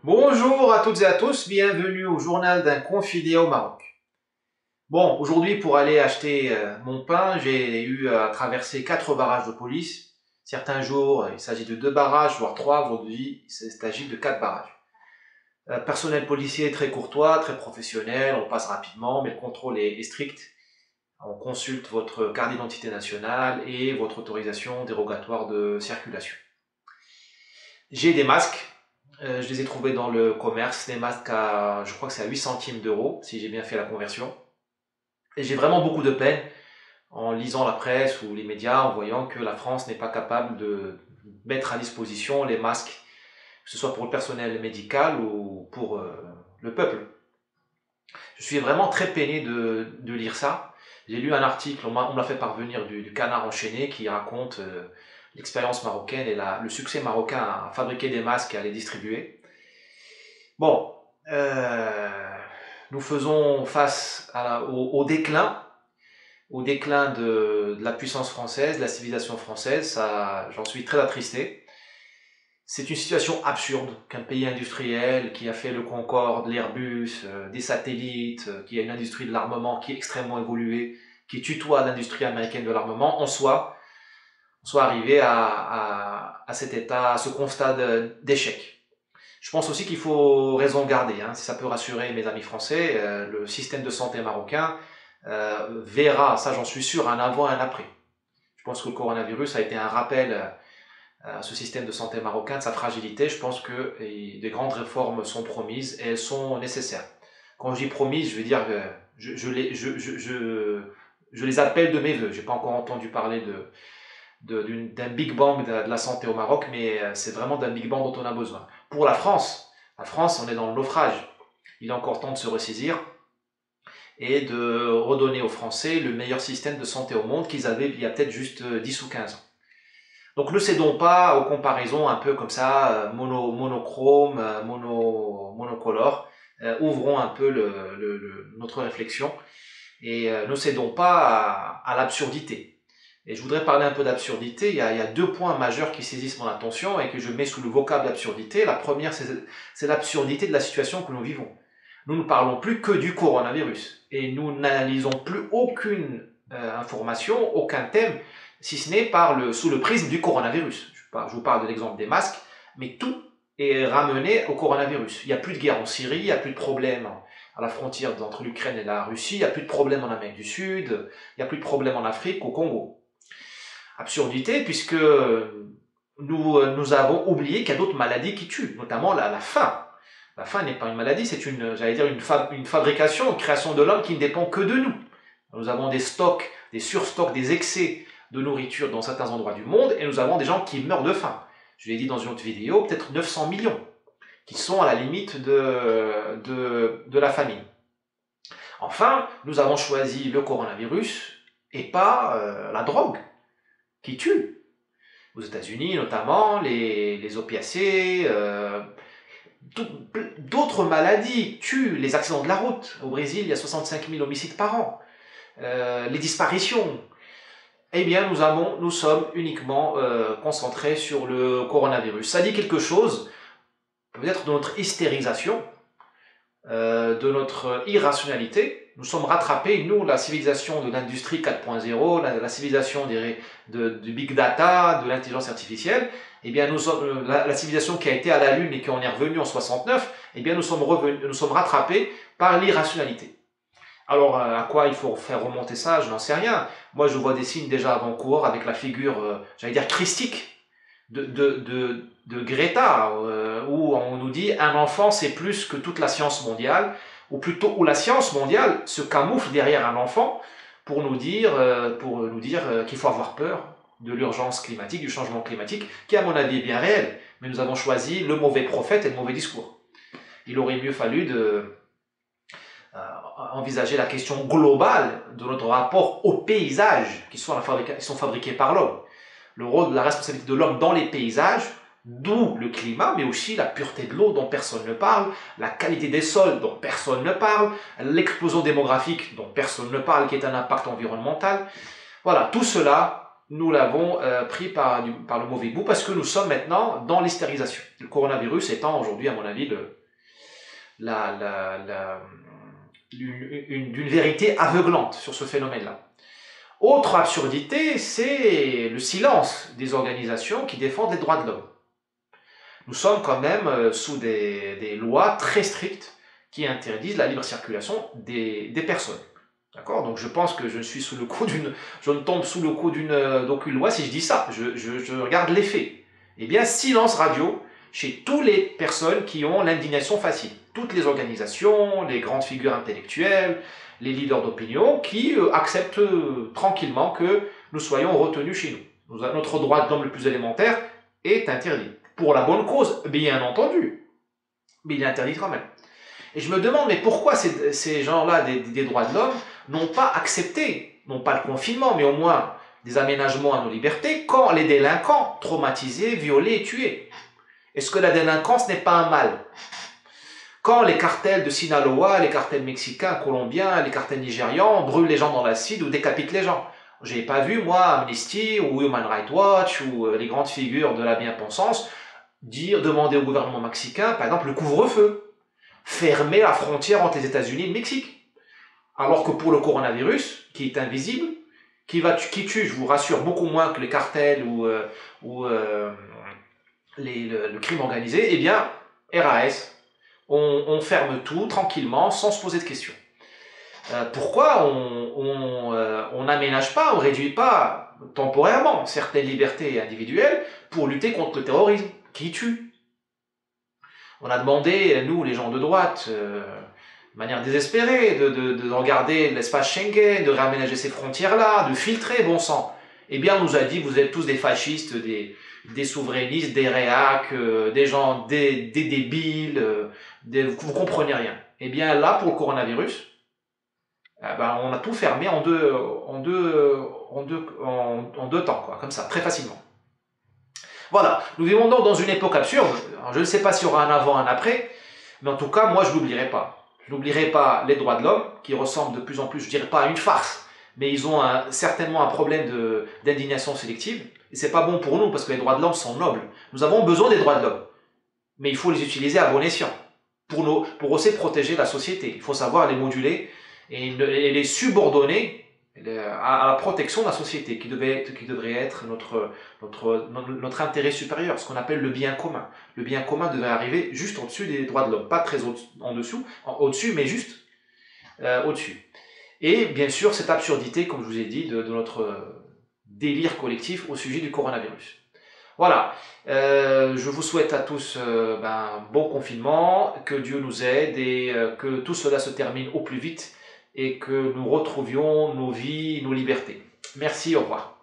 Bonjour à toutes et à tous, bienvenue au journal d'un confidé au Maroc. Bon, aujourd'hui pour aller acheter mon pain, j'ai eu à traverser 4 barrages de police. Certains jours, il s'agit de 2 barrages, voire 3. Aujourd'hui, il s'agit de 4 barrages. Personnel policier très courtois, très professionnel, on passe rapidement, mais le contrôle est strict. On consulte votre carte d'identité nationale et votre autorisation dérogatoire de circulation. J'ai des masques. Je les ai trouvés dans le commerce, des masques à, je crois que c'est à 8 centimes d'euros, si j'ai bien fait la conversion. Et j'ai vraiment beaucoup de peine en lisant la presse ou les médias, en voyant que la France n'est pas capable de mettre à disposition les masques, que ce soit pour le personnel médical ou pour le peuple. Je suis vraiment très peiné de lire ça. J'ai lu un article, on me l'a fait parvenir du Canard enchaîné, qui raconte l'expérience marocaine et le succès marocain à fabriquer des masques et à les distribuer. Bon, nous faisons face au déclin de la puissance française, de la civilisation française. Ça, j'en suis très attristé. C'est une situation absurde qu'un pays industriel qui a fait le Concorde, l'Airbus, des satellites, qui a une industrie de l'armement qui est extrêmement évoluée, qui tutoie l'industrie américaine de l'armement, soit arrivé à cet état, à ce constat d'échec. Je pense aussi qu'il faut raison garder, hein, si ça peut rassurer mes amis français, le système de santé marocain verra, ça j'en suis sûr, un avant et un après. Je pense que le coronavirus a été un rappel à ce système de santé marocain de sa fragilité. Je pense que des grandes réformes sont promises et elles sont nécessaires. Quand je dis promises, je veux dire que je les appelle de mes voeux. Je n'ai pas encore entendu parler d'un Big Bang de la santé au Maroc, mais c'est vraiment d'un Big Bang dont on a besoin. Pour la France, on est dans le naufrage. Il est encore temps de se ressaisir et de redonner aux Français le meilleur système de santé au monde qu'ils avaient il y a peut-être juste 10 ou 15 ans. Donc ne cédons pas aux comparaisons un peu comme ça, monochrome, monocolore. Ouvrons un peu notre réflexion et ne cédons pas à l'absurdité. Et je voudrais parler un peu d'absurdité. Il y a 2 points majeurs qui saisissent mon attention et que je mets sous le vocable d'absurdité. La première, c'est l'absurdité de la situation que nous vivons. Nous ne parlons plus que du coronavirus et nous n'analysons plus aucune information, aucun thème, si ce n'est sous le prisme du coronavirus. Je vous parle de l'exemple des masques, mais tout est ramené au coronavirus. Il n'y a plus de guerre en Syrie, il n'y a plus de problème à la frontière entre l'Ukraine et la Russie, il n'y a plus de problème en Amérique du Sud, il n'y a plus de problème en Afrique, au Congo. Absurdité, puisque nous avons oublié qu'il y a d'autres maladies qui tuent, notamment la faim. La faim n'est pas une maladie, c'est une fabrication, une création de l'homme qui ne dépend que de nous. Nous avons des stocks, des surstocks, des excès de nourriture dans certains endroits du monde, et nous avons des gens qui meurent de faim. Je l'ai dit dans une autre vidéo, peut-être 900 millions, qui sont à la limite de la famine. Enfin, nous avons choisi le coronavirus et pas la drogue qui tue. Aux États-Unis notamment, les opiacés, d'autres maladies tuent, les accidents de la route. Au Brésil, il y a 65 000 homicides par an. Les disparitions. Eh bien, nous sommes uniquement concentrés sur le coronavirus. Ça dit quelque chose, peut-être de notre hystérisation, de notre irrationalité. Nous sommes rattrapés, nous, la civilisation de l'industrie 4.0, la civilisation du big data, de l'intelligence artificielle. Eh bien, la civilisation qui a été à la Lune et qui en est revenue en 69, eh bien, nous sommes rattrapés par l'irrationalité. Alors, à quoi il faut faire remonter ça? Je n'en sais rien. Moi, je vois des signes déjà avant-coureurs avec la figure, j'allais dire, christique de Greta, où on nous dit un enfant c'est plus que toute la science mondiale, ou plutôt où la science mondiale se camoufle derrière un enfant pour nous dire qu'il faut avoir peur de l'urgence climatique, du changement climatique, qui à mon avis est bien réel, mais nous avons choisi le mauvais prophète et le mauvais discours. Il aurait mieux fallu envisager la question globale de notre rapport aux paysages qui sont fabriqués par l'homme. Le rôle de la responsabilité de l'homme dans les paysages, d'où le climat, mais aussi la pureté de l'eau dont personne ne parle, la qualité des sols dont personne ne parle, l'explosion démographique dont personne ne parle, qui est un impact environnemental. Voilà, tout cela nous l'avons pris par le mauvais bout parce que nous sommes maintenant dans l'hystérisation. Le coronavirus étant aujourd'hui, à mon avis, d'une vérité aveuglante sur ce phénomène-là. Autre absurdité, c'est le silence des organisations qui défendent les droits de l'homme. Nous sommes quand même sous des lois très strictes qui interdisent la libre circulation des personnes. D'accord? Donc je pense que je suis sous le coup je ne tombe sous le coup d'aucune loi si je dis ça. Je regarde les faits. Eh bien, silence radio chez toutes les personnes qui ont l'indignation facile. Toutes les organisations, les grandes figures intellectuelles, les leaders d'opinion qui acceptent tranquillement que nous soyons retenus chez nous. Notre droit de l'homme le plus élémentaire est interdit. Pour la bonne cause, bien entendu. Mais il est interdit quand même. Et je me demande, mais pourquoi ces gens-là des droits de l'homme n'ont pas accepté, non pas le confinement, mais au moins des aménagements à nos libertés, quand les délinquants traumatisés, violés et tués? Est-ce que la délinquance n'est pas un mal? Quand les cartels de Sinaloa, les cartels mexicains, colombiens, les cartels nigérians brûlent les gens dans l'acide ou décapitent les gens, j'ai pas vu, moi, Amnesty ou Human Rights Watch ou les grandes figures de la bien-pensance demander au gouvernement mexicain, par exemple, le couvre-feu, fermer la frontière entre les États-Unis et le Mexique. Alors que pour le coronavirus, qui est invisible, qui tue, je vous rassure, beaucoup moins que les cartels ou le crime organisé, eh bien, RAS, on ferme tout tranquillement, sans se poser de questions. Pourquoi on n'aménage pas, on ne réduit pas temporairement certaines libertés individuelles pour lutter contre le terrorisme qui tue? On a demandé, nous, les gens de droite, de manière désespérée, de regarder l'espace Schengen, de réaménager ces frontières-là, de filtrer, bon sang. Eh bien, on nous a dit, vous êtes tous des fascistes, des souverainistes, des réacs, des gens, des débiles, vous comprenez rien. Eh bien, là, pour le coronavirus, on a tout fermé en deux temps, quoi, comme ça, très facilement. Voilà, nous vivons donc dans une époque absurde. Alors, je ne sais pas s'il y aura un avant, un après, mais en tout cas, moi, je n'oublierai pas. Je n'oublierai pas les droits de l'homme, qui ressemblent de plus en plus, je ne dirais pas à une farce, mais ils ont certainement un problème d'indignation sélective. Et c'est pas bon pour nous, parce que les droits de l'homme sont nobles. Nous avons besoin des droits de l'homme, mais il faut les utiliser à bon escient, pour aussi protéger la société. Il faut savoir les moduler et les subordonner à la protection de la société, qui devrait être notre intérêt supérieur, ce qu'on appelle le bien commun. Le bien commun devrait arriver juste au-dessus des droits de l'homme, pas très au-dessus, mais juste au-dessus. Et bien sûr, cette absurdité, comme je vous ai dit, de notre délire collectif au sujet du coronavirus. Voilà, je vous souhaite à tous bon confinement, que Dieu nous aide et que tout cela se termine au plus vite et que nous retrouvions nos vies, nos libertés. Merci, au revoir.